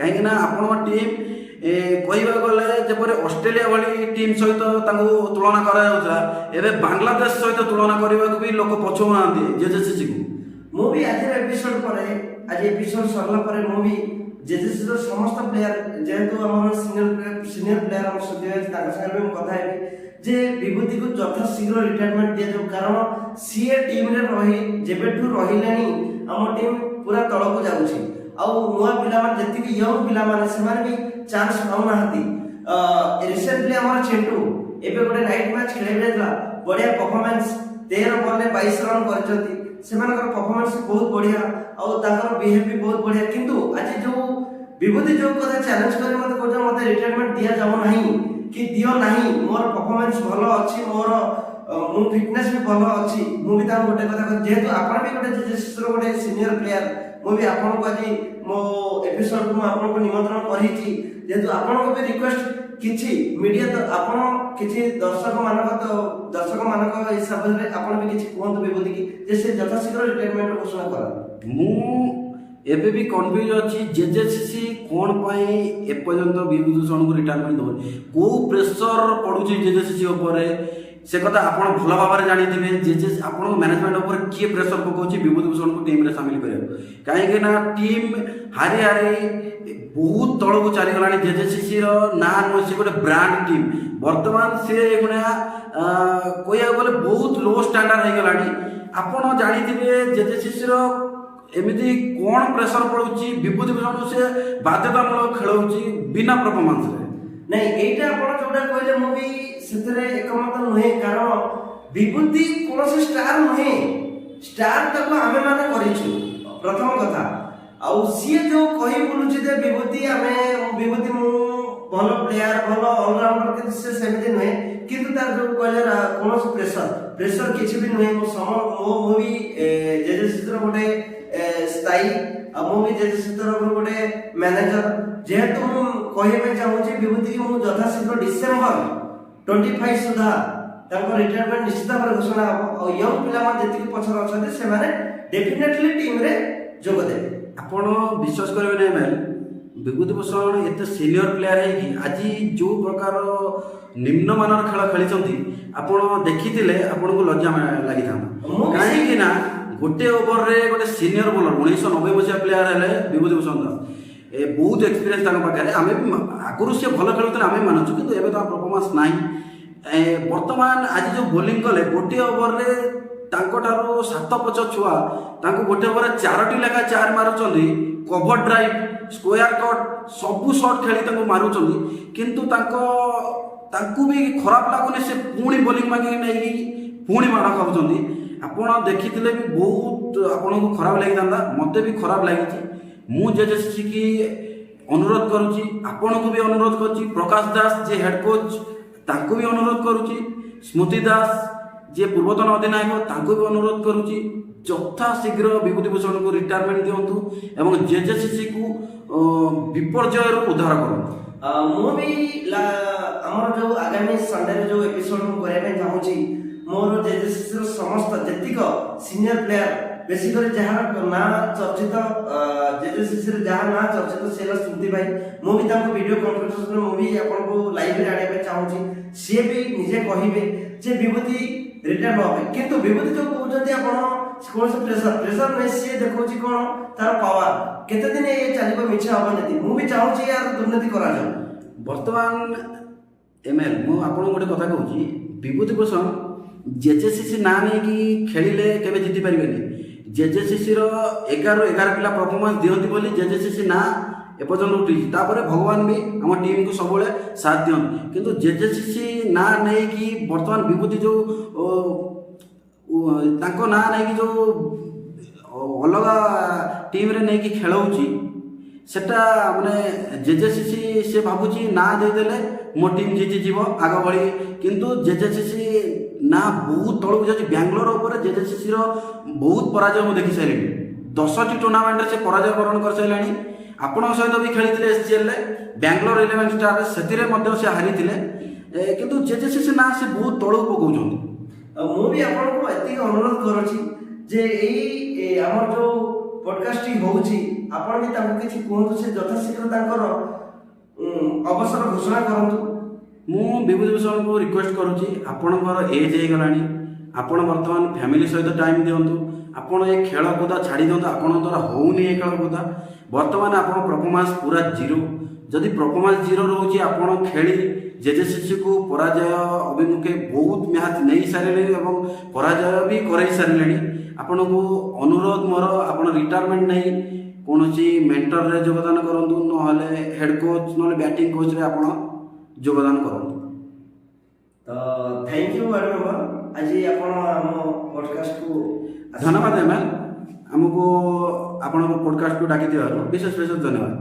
कहीं आपण टीम कहवा गले जपरी ऑस्ट्रेलिया भली टीम सहित तुलना कर बांग्लादेश सहित तुलना करने को भी लोक पछुना जेजेसीसी को मुझे आज एपिसोड पर आज एपिसोड सरला पर मुझे जेजेसी समस्त प्लेयर जेहेतु आम सीनियर प्लेयर आम सदस्य कथा जे विभूति को यथा शीघ्र रिटायरमेंट दि जाऊ कारण सीए टीम रे रही जेबेठू रहिले आम टीम पूरा तल को जाउछि आउ नुआ पिला मान जति यंग पिला मान से माने भी चांस पाउ नाहंती रिसेंटली हमर चिंटू एबे गोटे नाइट मैच खेले जायला बढ़िया परफॉर्मेंस 13 बॉल में 22 रन करचंती सेमानकर परफॉर्मेंस बहुत बढ़िया आउ ताकर बिहेव भी बहुत बढ़िया किंतु आज जो विभूति जो कथा चैलेंज करे मते कोजन मते रिटायरमेंट दिया जाऊ नहीं कि दियो नहीं मोर परफॉर्मेंस भलो अछि मोर मो फिटनेस भी भलो अछि मु भी ता गोटे कथा जेहेतु आपण भी गोटे जेजेसी रो गोटे सीनियर प्लेयर मु भी आपण को आज मो एपिसोड को आपण को निमंत्रण करिछि जेहेतु आपण को भी रिक्वेस्ट किछि मीडिया तो आपण किछि दर्शक मानक हिसाब रे आपण भी किछि कोंत विभूति की जैसे यथा शीघ्र रिटायरमेंट घोषणा करा मु एबे भी कन्फ्यूज अच्छी जेजेसीसी कौन पाई एपर्यंत विभूषण को रिटायरमेंट दौर को प्रेसर पड़ुची जेजेसीसी ऊपर से कथा आपण भल भाव जानी जेजेसी आपण मैनेजमेंट ऊपर किए प्रेसर पकाउची विभूषण को टीम रे शामिल करियो काहे ना टीम हारी हारी बहुत तल को चली गलानी जेजेसीसी रो ना नो से गोटे ब्रांड टीम वर्तमान से गुणा कोया गले बहुत लो स्टैंडर्ड हे गलानी आपण जानी जेजेसीसी रो एमती कौन प्रेसर पड़ुची विभूतिभूषण से बाध्यतामूलक खेलाउची बिना परफॉर्मेंस रे नहीं एटा आपण जोडा कहले मु भी सेतरे एकमत नहे कारण विभूति कोनोसी स्टार नहे स्टार तक आमे माने करिछु प्रथम कथा आउ सी जो कहि बोलुची जे विभूति आमे विभूति मु भलो प्लेयर भलो ऑलराउंडर के से सेमति नहे किंतु तार जो कहले कोनोसी प्रेशर किछि भी नहे मो भी जेजेसी रो गोटे स्थायी मुझे जेजेसी तरफ गोटे मैनेजर जेहेतु मु कहबे चाहूची विभूति मु यथा शीघ्र डिसेंबर 25 सुधा ताको रिटायरमेंट निश्चित भाव घोषणा हो और यंग पिला मान जति पछर अछते से माने डेफिनेटली टीम रे जोग देबे आपण विश्वास करबे नै मैल विभूतिभूषण एते सीनियर प्लेयर है कि आज जो प्रकार निम्न मानर खेल खेली आपण देखिथिले आपण को लज्जा लागि था काहे कि ना गोटे ओवर रे गोटे सीनियर बोलर 1990 मसीहा प्लेयर है विभूतिभूषण दास बहुत एक्सपीरियंस पाखे आम आगुरी सी भल खेलुते आम मानुचु कि परफॉर्मेंस ना बर्तमान आज जो बोलिंग कले गोटे ओवर रे तांको 7-5 छुआ गोटे ओवर 4टी लेखा 4 मारुचंदी कवर ड्राइव स्क्वायर कट सबू शॉट खेली मारुचंदी किंतु तांको भी खराब लागुनि से पुणी बोलिंग मांगी नहीं पुणी माड़ खाऊंट आपण देखिथिले भी बहुत आपन को खराब लागि थांदा मते भी खराब लागि मु जेजेसी की अनुरोध करूची आपण को भी अनुरोध करूची प्रकाश दास जे हेड कोच तांको भी अनुरोध करूची स्मृति दास जे पूर्वतन अधिनायक तांको भी अनुरोध करूची यथा शीघ्र विभूतिभूषण को रिटायरमेंट दियंतु एवं जेजेसी को विपर्जय उद्धार करंतु मु भी हमर जो आगामी संडे जो एपिसोड को करे चाहूची मोर जेजेसी समस्त जतिक सीनियर प्लेयर बेसिकली जहाँ ना चर्चित जेजेसी जहाँ ना चर्चित से स्मृति भाई मु भी तांको वीडियो कॉन्फ्रेंस में मु भी आपन को लाइव रे आने पे चाहूची से भी निजे कहिबे जे विभूति रिटायर होबे किंतु विभूति जो कहउछथि आपन कोन से प्रेशर में से देखौची कोन तार पावर केते दिन ए चलिबो मिछा होबो नथि मु भी चाहूची यार दुर्नीति करा जाऊ वर्तमान एमएल मु आपन गोटे कथा कहउची विभूतिभूषण जेजेसीसी ना नहीं कि खेलिले केबे जीति परिबेनी जेजेसीसी रो 11 पिला परफॉर्मेंस दियंती बोली जेजेसीसी ना एपर्यंत उठी तापर भगवान भी हम टीम को सबले साथ दियन किंतु जेजेसीसी ना नहीं कि वर्तमान विभूति जो तांको ना नहीं कि जो अलग टीम रे नहीं कि खेलौची सेटा माने जेजेसीसी से भाबुची ना दे देले मो टीम जीति जीवो आग भली किंतु जेजेसीसी ना बहुत तलू जाची बेंगलोर ऊपर जेजेसीसी रो बहुत पराजय मु देखि साइलिनी 10टी टूर्नामेंट से पराजय वरण कर साइलानी आपण सहित भी खेली एससीएल रे बेंगलोर 11 स्टार सेतिरे मध्ये से हारिथिले किंतु जेजेसीसी ना से बहुत तलू पकाउछन मु भी आपण को एति अनुरोध करछि जे एई हमर जो पॉडकास्ट होउछि ଆପଣ ବି ତାଙ୍କୁ କିଛି କୁହନ୍ତୁ, ସେ ଯଥାଶୀଘ୍ର ତାଙ୍କର ଅବସର ଘୋଷଣା କରନ୍ତୁ। ମୁଁ ବିଭୂତି ଭୂଷଣଙ୍କୁ ରିକ୍ୱେଷ୍ଟ କରୁଛି, ଆପଣଙ୍କର ଏଜ୍ ହେଇଗଲାଣି, ଆପଣ ବର୍ତ୍ତମାନ ଫ୍ୟାମିଲି ସହିତ ଟାଇମ୍ ଦିଅନ୍ତୁ, ଆପଣ ଏ ଖେଳକୁଦ ଛାଡ଼ି ଦିଅନ୍ତୁ। ଆପଣଙ୍କ ଦ୍ୱାରା ହେଉନି ଏ ଖେଳକୁଦ, ବର୍ତ୍ତମାନ ଆପଣ ପରଫର୍ମାନ୍ସ ପୁରା ଜିରୋ। ଯଦି ପରଫର୍ମାନ୍ସ ଜିରୋ ରହୁଛି, ଆପଣ ଖେଳି ଜେଜେସିସିକୁ ପରାଜୟ ଅଭିମୁଖେ ବହୁତ ମ୍ୟାଚ୍ ନେଇ ସାରିଲେଣି ଏବଂ ପରାଜୟ ବି କରାଇ ସାରିଲେଣି। ଆପଣଙ୍କୁ ଅନୁରୋଧ ମୋର, ଆପଣ ରିଟାୟାରମେଣ୍ଟ ନେଇ କୌଣସି ମେଣ୍ଟରରେ ଯୋଗଦାନ କରନ୍ତୁ, ନହେଲେ ହେଡ୍ କୋଚ୍ ନହେଲେ ବ୍ୟାଟିଂ କୋଚ୍ରେ ଆପଣ ଯୋଗଦାନ କରନ୍ତୁ। ତ ଥ୍ୟାଙ୍କ ୟୁ ୱାର୍ଡ ମେମ୍ବର, ଆଜି ଆପଣ ଆମ ପଡକାଷ୍ଟକୁ ଧନ୍ୟବାଦ ଏମ୍ଏଲ୍, ଆମକୁ ଆପଣଙ୍କ ପଡକାଷ୍ଟକୁ ଡାକିଥିବାରୁ ବିଶେଷ ବିଶେଷ ଧନ୍ୟବାଦ।